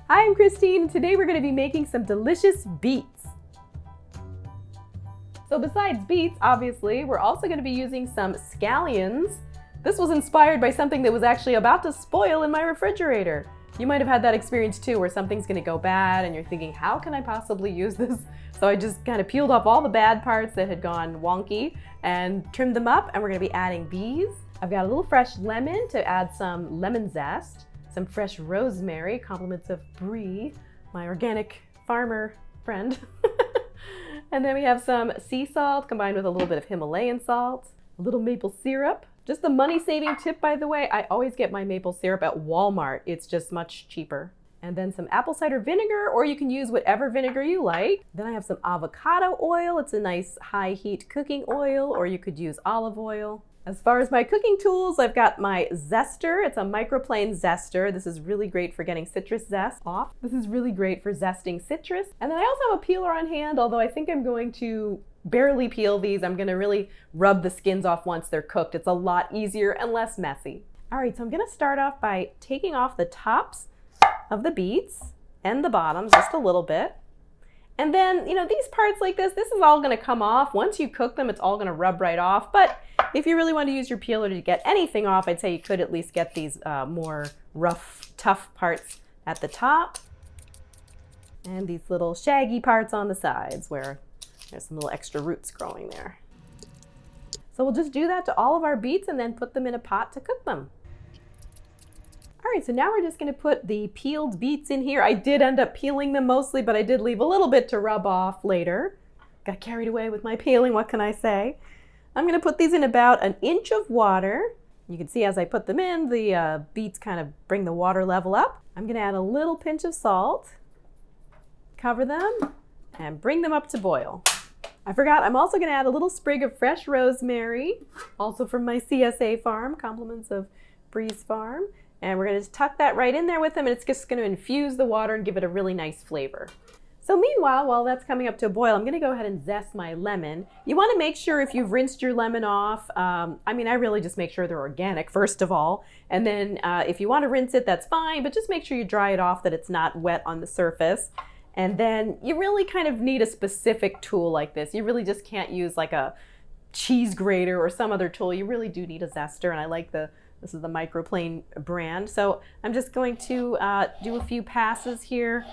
Hi, I'm Christine, and today we're going to be making some delicious beets. So besides beets, obviously, we're also going to be using some scallions. This was inspired by something that was actually about to spoil in my refrigerator. You might have had that experience too, where something's going to go bad and you're thinking, how can I possibly use this? So I just kind of peeled off all the bad parts that had gone wonky and trimmed them up, and we're going to be adding these. I've got a little fresh lemon to add some lemon zest, some fresh rosemary, compliments of Brie, my organic farmer friend. And then we have some sea salt combined with a little bit of Himalayan salt, a little maple syrup. Just a money-saving tip, by the way, I always get my maple syrup at Walmart. It's just much cheaper. And then some apple cider vinegar, or you can use whatever vinegar you like. Then I have some avocado oil. It's a nice high heat cooking oil, or you could use olive oil. As far as my cooking tools, I've got my Zester. It's a microplane zester. This is really great for getting citrus zest off. This is really great for zesting citrus. And then I also have a peeler on hand, although I think I'm going to barely peel these. I'm gonna really rub the skins off once they're cooked. It's a lot easier and less messy. All right, so I'm gonna start off by taking off the tops of the beets and the bottoms just a little bit. And then, these parts like this is all gonna come off. Once you cook them, it's all gonna rub right off. But if you really want to use your peeler to get anything off, I'd say you could at least get these more rough, tough parts at the top. And these little shaggy parts on the sides where there's some little extra roots growing there. So we'll just do that to all of our beets and then put them in a pot to cook them. All right, so now we're just gonna put the peeled beets in here. I did end up peeling them mostly, but I did leave a little bit to rub off later. Got carried away with my peeling, what can I say? I'm gonna put these in about an inch of water. You can see as I put them in, the beets kind of bring the water level up. I'm gonna add a little pinch of salt, cover them, and bring them up to boil. I forgot, I'm also gonna add a little sprig of fresh rosemary, also from my CSA farm, compliments of Bree's farm. And we're gonna just tuck that right in there with them, and it's just gonna infuse the water and give it a really nice flavor. So meanwhile, while that's coming up to a boil, I'm gonna go ahead and zest my lemon. You wanna make sure if you've rinsed your lemon off, I really just make sure they're organic, first of all. And then if you wanna rinse it, that's fine, but just make sure you dry it off, that it's not wet on the surface. And then you really kind of need a specific tool like this. You really just can't use like a cheese grater or some other tool. You really do need a zester, and I like this is the microplane brand. So I'm just going to do a few passes here.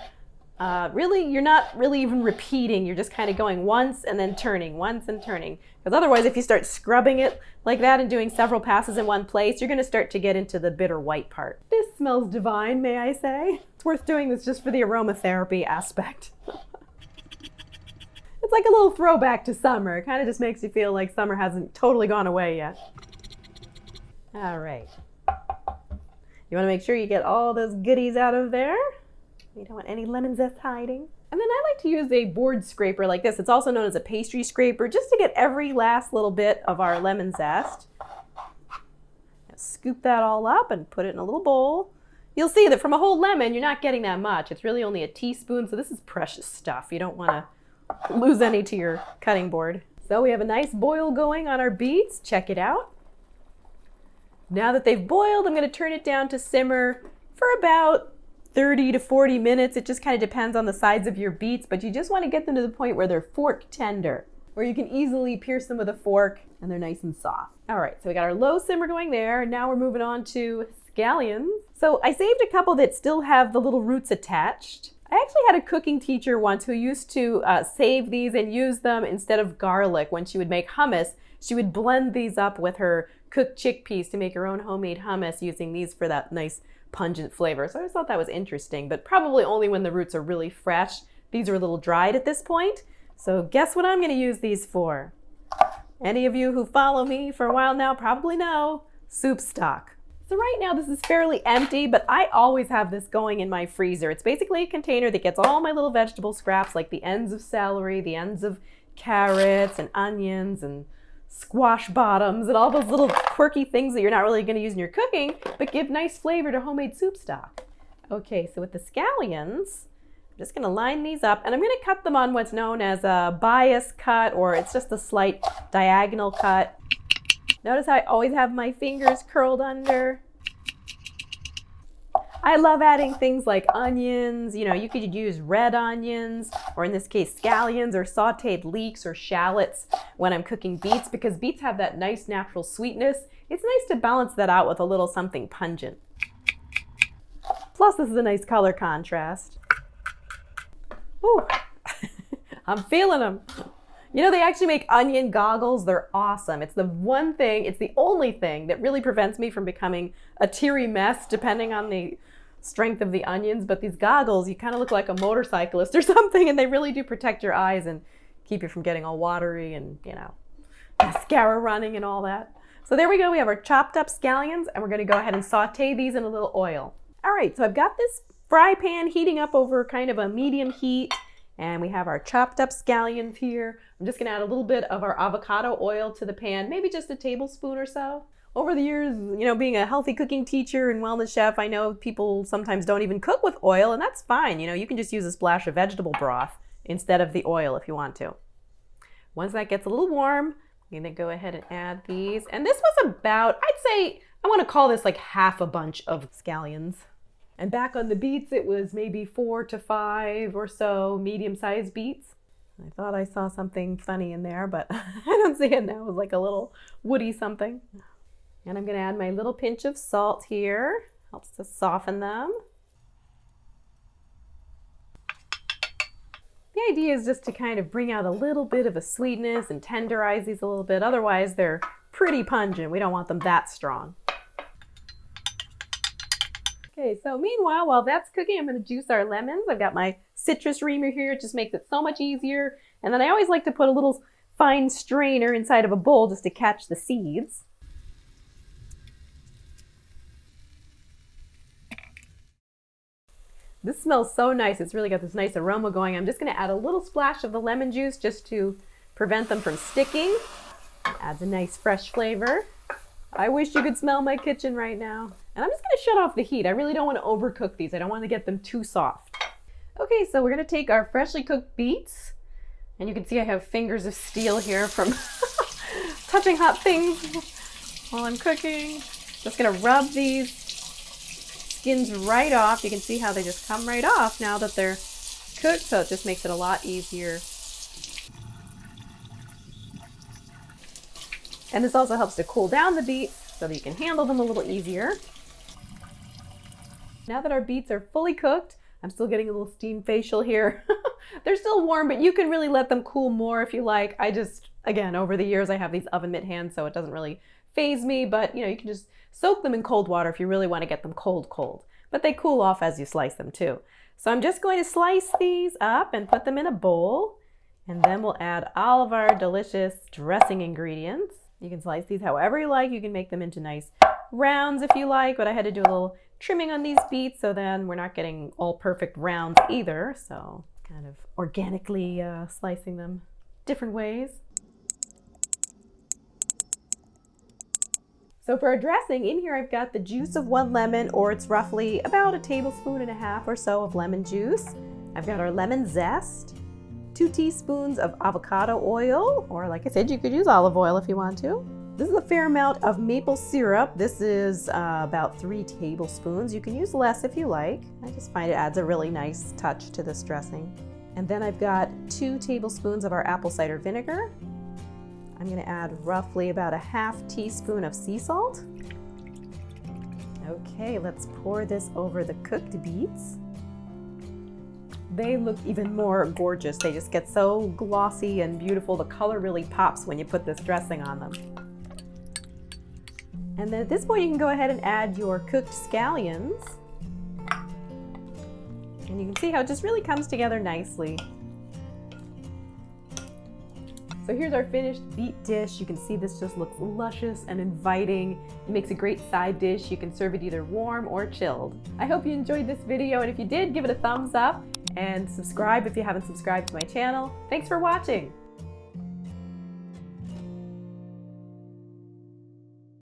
Really, you're not really even repeating. You're just kind of going once and then turning, once and turning. Because otherwise, if you start scrubbing it like that and doing several passes in one place, you're going to start to get into the bitter white part. This smells divine, may I say? It's worth doing this just for the aromatherapy aspect. It's like a little throwback to summer. It kind of just makes you feel like summer hasn't totally gone away yet. All right. You want to make sure you get all those goodies out of there. You don't want any lemon zest hiding. And then I like to use a board scraper like this. It's also known as a pastry scraper, just to get every last little bit of our lemon zest. Scoop that all up and put it in a little bowl. You'll see that from a whole lemon, you're not getting that much. It's really only a teaspoon, so this is precious stuff. You don't want to lose any to your cutting board. So we have a nice boil going on our beets. Check it out. Now that they've boiled, I'm going to turn it down to simmer for about 30 to 40 minutes. It just kind of depends on the size of your beets, but you just want to get them to the point where they're fork tender, where you can easily pierce them with a fork and they're nice and soft. All right, so we got our low simmer going there, and now we're moving on to scallions. So I saved a couple that still have the little roots attached. I actually had a cooking teacher once who used to save these and use them instead of garlic. When she would make hummus, she would blend these up with her cooked chickpeas to make her own homemade hummus, using these for that nice pungent flavor. So I just thought that was interesting, but probably only when the roots are really fresh. These are a little dried at this point. So guess what I'm going to use these for? Any of you who follow me for a while now probably know soup stock. So right now this is fairly empty, but I always have this going in my freezer. It's basically a container that gets all my little vegetable scraps, like the ends of celery, the ends of carrots and onions and squash bottoms and all those little quirky things that you're not really going to use in your cooking, but give nice flavor to homemade soup stock. Okay, so with the scallions, I'm just going to line these up, and I'm going to cut them on what's known as a bias cut, or it's just a slight diagonal cut. Notice how I always have my fingers curled under. I love adding things like onions. You know, you could use red onions, or in this case, scallions or sauteed leeks or shallots when I'm cooking beets, because beets have that nice natural sweetness. It's nice to balance that out with a little something pungent. Plus, this is a nice color contrast. Ooh, I'm feeling them. You know, they actually make onion goggles. They're awesome. It's the one thing, it's the only thing that really prevents me from becoming a teary mess depending on the strength of the onions. But these goggles, you kind of look like a motorcyclist or something, and they really do protect your eyes and keep you from getting all watery and, you know, mascara running and all that. So there we go. We have our chopped up scallions, and we're going to go ahead and saute these in a little oil. All right, so I've got this fry pan heating up over kind of a medium heat, and we have our chopped up scallions here. I'm just gonna add a little bit of our avocado oil to the pan, maybe just a tablespoon or so. Over the years, you know, being a healthy cooking teacher and wellness chef, I know people sometimes don't even cook with oil, and that's fine. You know, you can just use a splash of vegetable broth instead of the oil if you want to. Once that gets a little warm, I'm gonna go ahead and add these. And this was about, I'd say, I wanna call this like half a bunch of scallions. And back on the beets, it was maybe 4 to 5 or so medium-sized beets. I thought I saw something funny in there, but I don't see it now. It was like a little woody something. And I'm gonna add my little pinch of salt here. Helps to soften them. The idea is just to kind of bring out a little bit of a sweetness and tenderize these a little bit. Otherwise, they're pretty pungent. We don't want them that strong. Okay, so meanwhile, while that's cooking, I'm going to juice our lemons. I've got my citrus reamer here. It just makes it so much easier. And then I always like to put a little fine strainer inside of a bowl just to catch the seeds. This smells so nice. It's really got this nice aroma going. I'm just going to add a little splash of the lemon juice just to prevent them from sticking. Adds a nice fresh flavor. I wish you could smell my kitchen right now. And I'm just gonna shut off the heat. I really don't want to overcook these. I don't want to get them too soft. Okay, so we're gonna take our freshly cooked beets. And you can see I have fingers of steel here from touching hot things while I'm cooking. Just gonna rub these skins right off. You can see how they just come right off now that they're cooked, so it just makes it a lot easier. And this also helps to cool down the beets so that you can handle them a little easier. Now that our beets are fully cooked, I'm still getting a little steam facial here. They're still warm, but you can really let them cool more if you like. I just, again, over the years, I have these oven mitt hands, so it doesn't really faze me, but you know, you can just soak them in cold water if you really want to get them cold. But they cool off as you slice them too. So I'm just going to slice these up and put them in a bowl, and then we'll add all of our delicious dressing ingredients. You can slice these however you like. You can make them into nice rounds if you like, but I had to do a little trimming on these beets, so then we're not getting all perfect rounds either. So kind of organically slicing them different ways. So for our dressing, in here I've got the juice of 1 lemon, or it's roughly about 1.5 tablespoons or so of lemon juice. I've got our lemon zest, 2 teaspoons of avocado oil, or like I said, you could use olive oil if you want to. This is a fair amount of maple syrup. This is about 3 tablespoons. You can use less if you like. I just find it adds a really nice touch to this dressing. And then I've got 2 tablespoons of our apple cider vinegar. I'm gonna add roughly about 1/2 teaspoon of sea salt. Okay, let's pour this over the cooked beets. They look even more gorgeous. They just get so glossy and beautiful. The color really pops when you put this dressing on them. And then at this point, you can go ahead and add your cooked scallions. And you can see how it just really comes together nicely. So here's our finished beet dish. You can see this just looks luscious and inviting. It makes a great side dish. You can serve it either warm or chilled. I hope you enjoyed this video, and if you did, give it a thumbs up and subscribe if you haven't subscribed to my channel. Thanks for watching.